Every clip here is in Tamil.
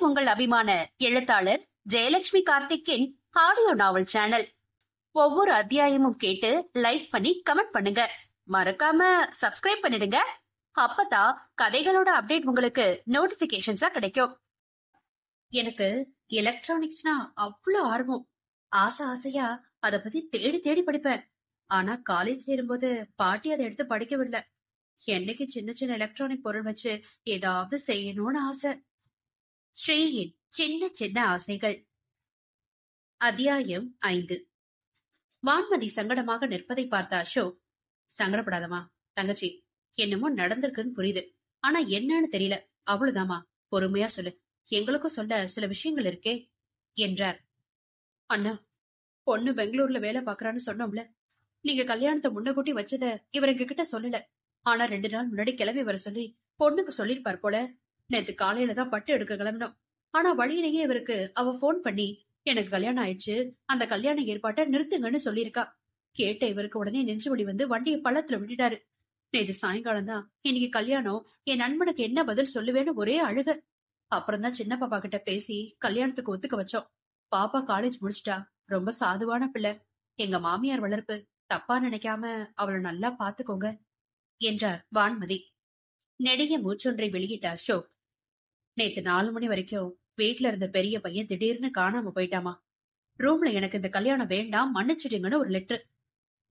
உங்கள் அபிமான எழுத்தாளர் ஜெயலட்சுமி கார்த்திக்கின் ஆடியோ நாவல் சேனல். ஒவ்வொரு அத்தியாயமும் கேட்டு லைக் பண்ணி கமெண்ட் பண்ணுங்க. மறக்காம சப்ஸ்கிரைப் பண்ணிடுங்க. அப்பதான் கதைகளோட அப்டேட் உங்களுக்கு நோட்டிபிகேஷன்ஸா கிடைக்கும். எனக்கு எலக்ட்ரானிக்ஸ்னா அவ்வளவு ஆர்வம். ஆசையா அத பத்தி தேடி தேடி படிப்பேன். ஆனா காலேஜ் சேரும்போது பாட்டி அதை எடுத்து படிக்கவில்லை. என்னைக்கு சின்ன சின்ன எலக்ட்ரானிக் பொருள் வச்சு ஏதாவது செய்யணும்னு ஆசை. ஸ்ரீயின் சின்ன சின்ன ஆசைகள். அத்தியாயம் 5. வான்மதி சங்கடமாக நிற்பதை பார்த்த அசோக், சங்கடப்படாதமா தங்கச்சி, என்னமோ நடந்திருக்குன்னு புரியுது, ஆனா என்னன்னு தெரியல, அவ்வளவுதாமா, பொறுமையா சொல்லு, எங்களுக்கும் சொல்ல சில விஷயங்கள் இருக்கே என்றார். அண்ணா, பொண்ணு பெங்களூர்ல வேலை பாக்குறான்னு சொன்னோம்ல, நீங்க கல்யாணத்தை முன்னக்கூட்டி வச்சத இவர் எங்க கிட்ட சொல்லல. ஆனா 2 நாள் முன்னாடி கிளம்பி வர சொல்லி பொண்ணுக்கு சொல்லிருப்பார் போல. நேத்து காலையில தான் பட்டு எடுக்க கிளம்பினோம். ஆனா வழியிலேயே இவருக்கு அவ போன் பண்ணி, எனக்கு கல்யாணம் ஆயிடுச்சு, அந்த கல்யாண ஏற்பாட்டை நிறுத்துங்கன்னு சொல்லியிருக்கா. கேட்ட இவருக்கு உடனே நெஞ்சுவலி வந்து வண்டியை பள்ளத்துல விட்டுட்டாரு. நேற்று சாயங்காலம் தான் இன்னைக்கு கல்யாணம், என் நண்பனுக்கு என்ன பதில் சொல்லுவேன்னு ஒரே அழுக. அப்புறம் தான் சின்ன பாப்பா கிட்ட பேசி கல்யாணத்துக்கு ஒத்துக்க வச்சோம். பாப்பா காலேஜ் முடிச்சிட்டா, ரொம்ப சாதுவான பிள்ளை. எங்க மாமியார் வளர்ப்பு, தப்பா நினைக்காம அவளை நல்லா பாத்துக்கோங்க என்றார் வான்மதி. நெடிய மூச்சொன்றை வெளியிட்ட அசோக், நேத்து 4 மணி வரைக்கும் வீட்டுல இருந்த பெரிய பையன் திடீர்னு காணாம போயிட்டாமா. ரூம்ல எனக்கு இந்த கல்யாணம் வேண்டாம், மன்னிச்சிடுங்கன்னு ஒரு லெட்டர்.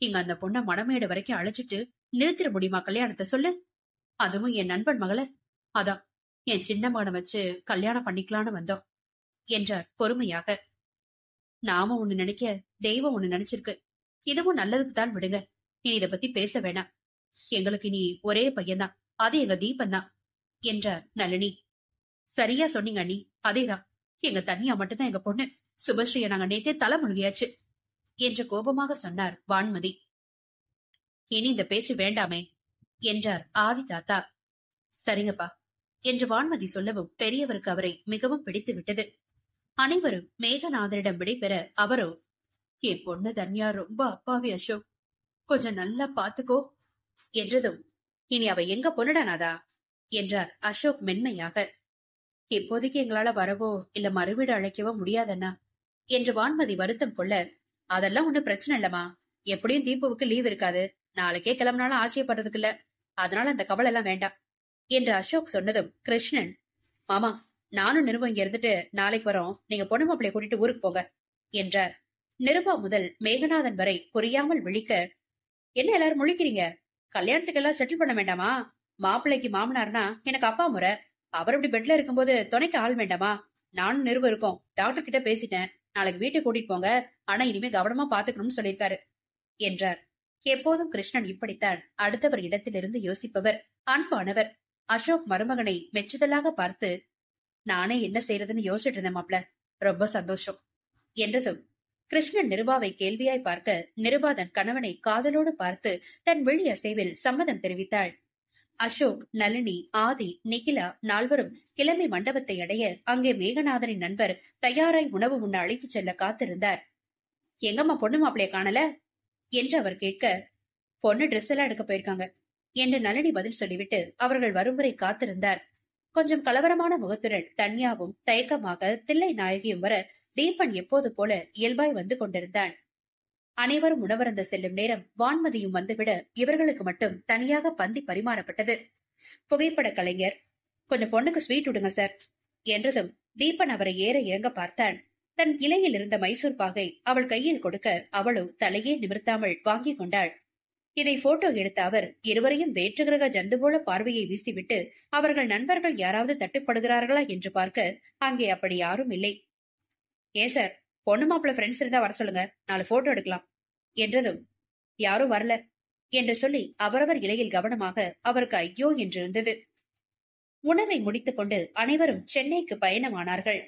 இங்க அந்த பொண்ண மணமேடு வரைக்கும் அழைச்சிட்டு நிறுத்திட முடியுமா கல்யாணத்தை சொல்லு? அதுவும் என் நண்பன் மகள. அதான் என் சின்ன மகனை வச்சு கல்யாணம் பண்ணிக்கலான்னு வந்தோம் என்றார் பொறுமையாக. நாம ஒண்ணு நினைக்க தெய்வம் ஒண்ணு நினைச்சிருக்கு. இதுவும் நல்லதுக்கு தான் விடுங்க. இனி இத பத்தி பேச வேணாம். எங்களுக்கு நீ ஒரே பையன்தான், அது எங்க தீபன் தான் என்றார் நளினி. சரியா சொன்னீங்க அண்ணி, அதேதான். எங்க தனியா மட்டும்தான் எங்க பொண்ணு. சுபஸ்ரீய நாங்க நேத்தே தலை முழுகியாச்சு என்று கோபமாக சொன்னார் வான்மதி. இனி இந்த பேச்சு வேண்டாமே என்றார் ஆதி தாத்தா. சரிங்கப்பா என்று வான்மதி சொல்லவும் பெரியவருக்கு அவரை மிகவும் பிடித்து விட்டது. அனைவரும் மேகநாதரிடம் விடைபெற அவரோ, என் பொண்ணு தன்யா ரொம்ப அப்பாவி அசோக், கொஞ்சம் நல்லா பாத்துக்கோ என்றதும், இனி அவ எங்க பொண்ணுடானாதா என்றார் அசோக் மென்மையாக. இப்போதைக்கு எங்களால வரவோ இல்ல மறுவீடு அழைக்கவோ முடியாதண்ணா என்று வான்மதி வருத்தம் கொள்ள, அதெல்லாம் ஒண்ணும் பிரச்சனை இல்லம்மா, எப்படியும் தீபுவுக்கு லீவ் இருக்காது, நாளைக்கே கிளம்பினாலும் ஆச்சரியப்படுறதுக்கு இல்ல, அதனால அந்த கவலை எல்லாம் வேண்டாம் என்று அசோக் சொன்னதும் கிருஷ்ணன், மாமா, நானும் நிருபம் இங்க இருந்துட்டு நாளைக்கு வரோம், நீங்க பொண்ணு மாப்பிளைய கூட்டிட்டு ஊருக்கு போங்க என்றார். நிருபா முதல் மேகநாதன் வரை புரியாமல் விழிக்க, என்ன எல்லாரும் முழிக்கிறீங்க? கல்யாணத்துக்கு எல்லாம் செட்டில் பண்ண வேண்டாமா? மாப்பிள்ளைக்கு மாமனார்னா எனக்கு அப்பா முறை, அவர் இப்படி பெட்ல இருக்கும்போது துணைக்கு ஆள் வேண்டாமா? நானும் நிருபம் இருக்கோம், டாக்டர் கிட்ட பேசிட்டேன், நாளைக்கு வீட்டுக்கு கூட்டிட்டு போங்க, ஆனா இனிமே கவனமா பாத்துக்கணும்னு சொல்லியிருக்காரு என்றார். எப்போதும் கிருஷ்ணன் இப்படித்தான், அடுத்தவர் இடத்திலிருந்து யோசிப்பவர், அன்பானவர். அசோக் மருமகனை மெச்சுதலாக பார்த்து, நானே என்ன செய்யறதுன்னு யோசிச்சுட்டு இருந்தேன் மாப்ள, ரொம்ப சந்தோஷம் என்றதும் கிருஷ்ணன் நிருபாவை கேள்வியாய் பார்க்க, நிருபா தன் கணவனை காதலோடு பார்த்து தன் விழி அசைவில் சம்மதம் தெரிவித்தாள். அசோக், நளினி, ஆதி, நிகிலா 4வரும் கிளம்பி மண்டபத்தை அடைய அங்கே மேகநாதனின் நண்பர் தயாராய் உணவு உண்ண அழைத்துச் செல்ல காத்திருந்தார். எங்கம்மா பொண்ணு மாப்பிளைய காணல என்று அவர் கேட்க, பொண்ணு ட்ரெஸ் எல்லாம் எடுக்க போயிருக்காங்க என்று நளினி பதில் சொல்லிவிட்டு அவர்கள் வரும் வரை காத்திருந்தார். கொஞ்சம் கலவரமான முகத்துடன் தன்யாவும் தயக்கமாக தில்லை நாயகியும் வர தீபன் எப்போது போல இயல்பாய் வந்து கொண்டிருந்தான். அனைவரும் உணவருந்த செல்லும் நேரம் வான்மதியும் வந்துவிட இவர்களுக்கு மட்டும் தனியாக பந்தி பரிமாறப்பட்டது. புகைப்பட கலைஞர், கொஞ்சம் பொண்ணுக்கு ஸ்வீட் விடுங்க சார் என்றதும் தீபன் அவரை ஏற இறங்க பார்த்தான். தன் இலையில் இருந்த மைசூர் பாகை அவள் கையில் கொடுக்க அவளோ தலையே நிமிர்த்தாமல் வாங்கி கொண்டாள். இதை போட்டோ எடுத்த அவர் இருவரையும் வேற்றுகிரக ஜந்து போல பார்வையை வீசிவிட்டு அவர்கள் நண்பர்கள் யாராவது தட்டுப்படுகிறார்களா என்று பார்க்க அங்கே அப்படி யாரும் இல்லை. ஏன் சார், பொண்ணு மாப்பிள்ள ஃப்ரெண்ட்ஸ் இருந்தா வர சொல்லுங்க, 4 போட்டோ எடுக்கலாம் என்றதும், யாரும் வரல என்று சொல்லி அவரவர் இலையில் கவனமாக அவருக்கு ஐயோ என்றிருந்தது. உணவை முடித்துக் கொண்டு அனைவரும் சென்னைக்கு பயணமானார்கள்.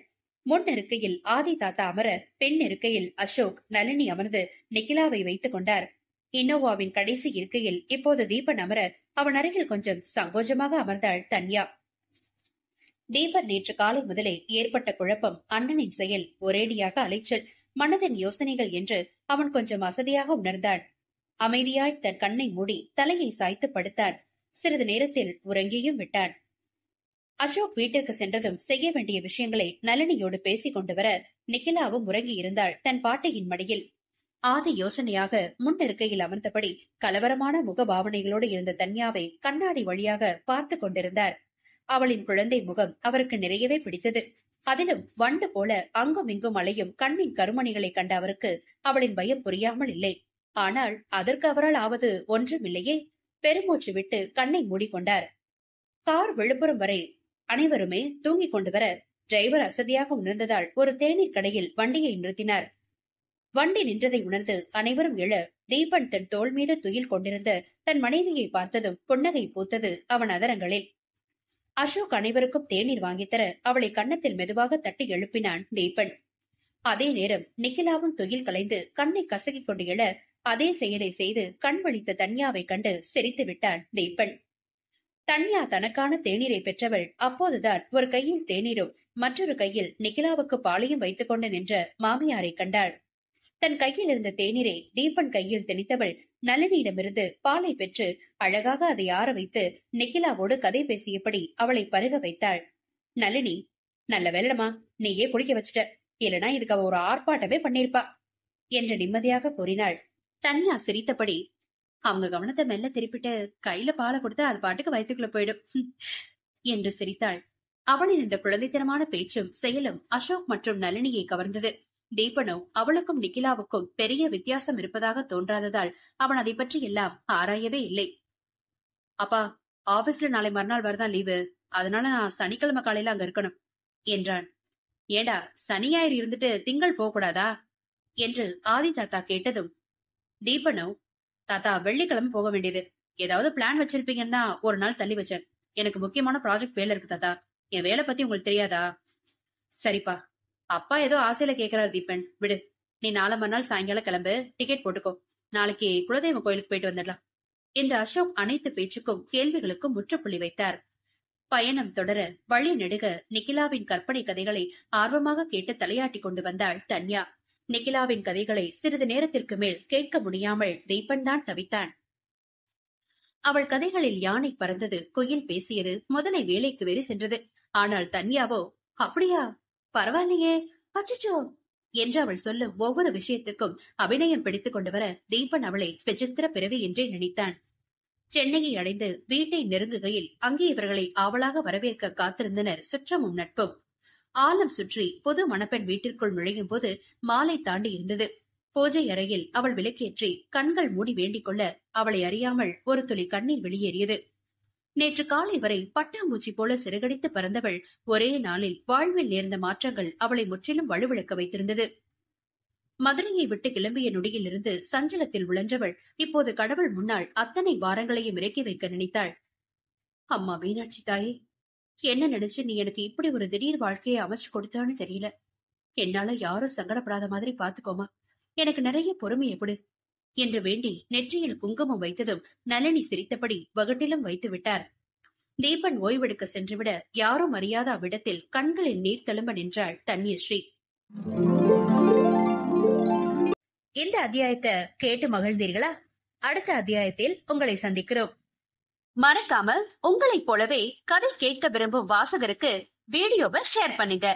முன் இருக்கையில் ஆதி தாத்தா அமர, பெண் இருக்கையில் அசோக், நளினி அமர்ந்து நிகிலாவை வைத்துக் கொண்டார். இன்னோவாவின் கடைசி இருக்கையில் இப்போது தீபன் அமர, அவன் அருகில் கொஞ்சம் சங்கோஜமாக அமர்ந்தாள் தன்யா. தீபன் நேற்று காலை முதலே ஏற்பட்ட குழப்பம், அண்ணனின் செயல், ஒரேடியாக அலைச்சல், மனதின் யோசனைகள் என்று அவன் கொஞ்சம் அசதியாக உணர்ந்தான். அமைதியாய் தன் கண்ணை மூடி தலையை சாய்த்து படுத்தான். சிறிது நேரத்தில் உறங்கியும் விட்டான். அசோக் வீட்டிற்கு சென்றதும் செய்ய வேண்டிய விஷயங்களை நளினியோடு பேசிக் கொண்டு வர நிக்கிலாவும் உறங்கி இருந்தாள் தன் பாட்டியின் மடியில். ஆதி யோசனையாக முன்னிருக்கையில் அமர்ந்தபடி கலவரமான முகபாவனைகளோடு இருந்த தன்யாவை கண்ணாடி வழியாக பார்த்து கொண்டிருந்தார். அவளின் குழந்தை முகம் அவருக்கு நிறையவே பிடித்தது. அதிலும் வண்டு போல அங்கும் இங்கும் அலையும் கண்ணின் கருமணிகளை கண்ட அவருக்கு அவளின் பயம் புரியாமல் இல்லை. ஆனால் அதற்கு அவரால் ஆவது ஒன்றுமில்லையே. பெருமூச்சு விட்டு கண்ணை மூடிக்கொண்டார். கார் விழுப்புரம் வரை அனைவருமே தூங்கிக் கொண்டு வர டிரைவர் அசதியாக உணர்ந்ததால் ஒரு தேநீர் கடையில் வண்டியை நிறுத்தினார். வண்டி நின்றதை உணர்ந்து அனைவரும் எழ தீபன் தன் தோள் மீது துயில் கொண்டிருந்த தன் மனைவியை பார்த்ததும் புன்னகை பூத்தது அவன் அதரங்களில். அசோக் அனைவருக்கும் தேநீர் வாங்கித்தர அவளை கன்னத்தில் மெதுவாக தட்டி எழுப்பினான் தீபன். அதே நேரம் நிக்கிலாவும் துயில் கலைந்து கண்ணை கசக்கிக் கொண்டு எழ அதே செயலை செய்து கண் வலித்த தன்யாவை கண்டு சிரித்து விட்டான் தீபன். தன்யா தனக்கான தேநீரை பெற்றவள் அப்போதுதான் ஒரு கையில் தேநீரும் மற்றொரு கையில் நிக்கிலாவுக்கு பாலையும் வைத்துக் கொண்டு நின்ற மாமியாரை கண்டாள். தன் கையில் இருந்த தேநீரை தீபன் கையில் திணித்தவள் நளினியிடமிருந்து பாலை பெற்று அழகாக அதை ஆற வைத்து நிக்கிலாவோடு கதை பேசியபடி அவளை பருக வைத்தாள். நளினி, நல்ல வேலைடமா, நீயே குடிக்க வச்சுட்ட, இல்லனா இதுக்கு அவ ஒரு ஆர்ப்பாட்டமே பண்ணிருப்பா என்று நிம்மதியாக கூறினாள். தன்யா சிரித்தபடி, அவங்க கவனத்தை மெல்ல திருப்பிட்டு கையில பாலை கொடுத்து அது பாட்டுக்கு வயிற்றுக்குள்ள போயிடும் என்று சிரித்தாள். அவளின் இந்த குழந்தைத்தனமான பேச்சும் செயலும் அசோக் மற்றும் நளினியை கவர்ந்தது. தீபனோ அவளுக்கும் நிக்கிலாவுக்கும் பெரிய வித்தியாசம் இருப்பதாக தோன்றாததால் அவன் அதை பற்றி எல்லாம் ஆராயவே இல்லை. அப்பா, ஆபீஸ்ல நாளை மறுநாள் வரதான் லீவு, அதனால நான் சனிக்கிழமை காலையில அங்க இருக்கணும் என்றான். ஏண்டா, சனி ஞாயிறு இருந்துட்டு திங்கள் போக கூடாதா என்று ஆதி தாத்தா கேட்டதும் தீபனோ, தாத்தா வெள்ளிக்கிழமை போக வேண்டியது, ஏதாவது பிளான் வச்சிருப்பீங்கன்னா ஒரு நாள் தள்ளி வச்சேன். எனக்கு முக்கியமான ப்ராஜெக்ட் வேலை இருக்கு தாத்தா, என் வேலை பத்தி உங்களுக்கு தெரியாதா? சரிப்பா, அப்பா ஏதோ ஆசையில கேக்குறாரு தீபன், விடு. நீ நாளை மறுநாள் சாயங்காலம் கிளம்பு, டிக்கெட் போட்டுக்கோ, நாளைக்கு குலதெய்வ கோயிலுக்கு போயிட்டு வந்துடலாம் என்று அசோக் அனைத்து பேச்சுக்கும் கேள்விகளுக்கும் முற்றுப்புள்ளி வைத்தார். பயணம் தொடர வழி நெடுக நிக்கிலாவின் கற்பனை கதைகளை ஆர்வமாக கேட்டு தலையாட்டி கொண்டு வந்தாள் தன்யா. நிக்கிலாவின் கதைகளை சிறிது நேரத்திற்கு மேல் கேட்க முடியாமல் தீபன் தான் தவித்தான். அவள் கதைகளில் யானை பறந்தது, குயில் பேசியது, முதலை வேலைக்கு வேறு சென்றது. ஆனால் தன்யாவோ, அப்படியா, பரவாயில்லையே, அச்சச்சோ என்று அவள் சொல்லும் ஒவ்வொரு விஷயத்துக்கும் அபிநயம் பிடித்துக் கொண்டு வர தீபன் அவளை விசித்திர பிறவி என்றே நினைத்தான். சென்னையை அடைந்து வீட்டை நெருங்குகையில் அங்கே இவர்களை ஆவலாக வரவேற்க காத்திருந்தனர் சுற்றமும் நட்பும். ஆலம் சுற்றி புது மணப்பெண் வீட்டிற்குள் நுழையும் போது மாலை தாண்டி இருந்தது. பூஜை அறையில் அவள் விளக்கேற்றி கண்கள் மூடி வேண்டிக் கொள்ள அவளை அறியாமல் ஒரு துளி கண்ணீர் வெளியேறியது. நேற்று காலை வரை பட்டாம்பூச்சி போல சிறகடித்து பறந்தவள் ஒரே நாளில் வாழ்வில் நேர்ந்த மாற்றங்கள் அவளை முற்றிலும் வலுவிழக்க வைத்திருந்தது. மதுரையை விட்டு கிளம்பிய நொடியில் இருந்து சஞ்சலத்தில் உழன்றவள் இப்போது கடவுள் முன்னால் அத்தனை வாரங்களையும் இறக்கி வைக்க நினைத்தாள். அம்மா மீனாட்சி தாயே, என்ன நினைச்சு நீ எனக்கு இப்படி ஒரு திடீர் வாழ்க்கையை அமைச்சு கொடுத்தான்னு தெரியல. என்னால யாரும் சங்கடப்படாத மாதிரி பாத்துக்கோமா, எனக்கு நிறைய பொறுமையை கொடு என்று வேண்டி நெற்றியில் குங்குமம் வைத்ததும் நளினி சிரித்தபடி வகுட்டிலும் வைத்து விட்டார். தீபன் ஓய்வெடுக்க சென்றுவிட யாரும் அறியாத அவ்விடத்தில் கண்களில் நீர் தழும்ப நின்றாள் தன்யஸ்ரீ. இந்த அத்தியாயத்தை கேட்டு மகிழ்ந்தீர்களா? அடுத்த அத்தியாயத்தில் உங்களை சந்திக்கிறோம். மறக்காம உங்களைப் போலவே கதை கேட்க விரும்பும் வாசகருக்கு வீடியோவை ஷேர் பண்ணுங்க.